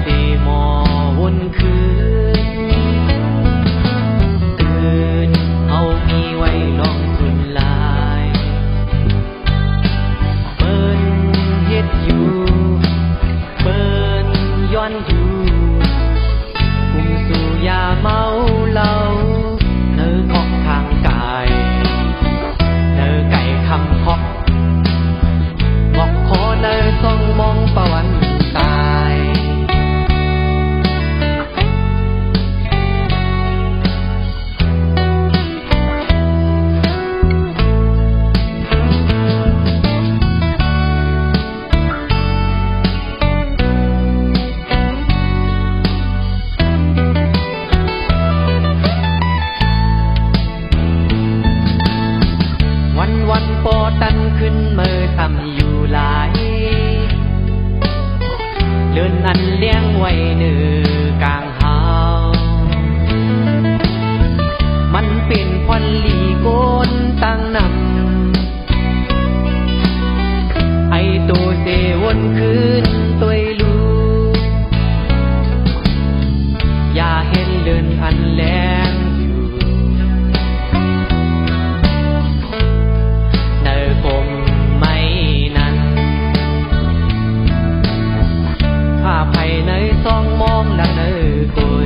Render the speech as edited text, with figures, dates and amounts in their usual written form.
สิมอวนคืนตื่นเอามีไว้ลองสุนลายเปิ้นเฮ็ดอยู่เปิ้นย้อนอยู่กุมสู่ยาเมาเหล้าเธอเคาะทางกายเธอไก่คำเคาะบอกขอเธอส่องมองประวันตายวันปอตันขึ้นเมื่อซ้ำอยู่หลายเลื่อนอันเลี้ยงไว้เนื้อกลางหาวมันเป็นควันหลีโกนตั้งนำไอตัวเสวนคืนตัวลูอย่าเห็นเลื่อนอันแรงภายในซองมองดังเนอกุย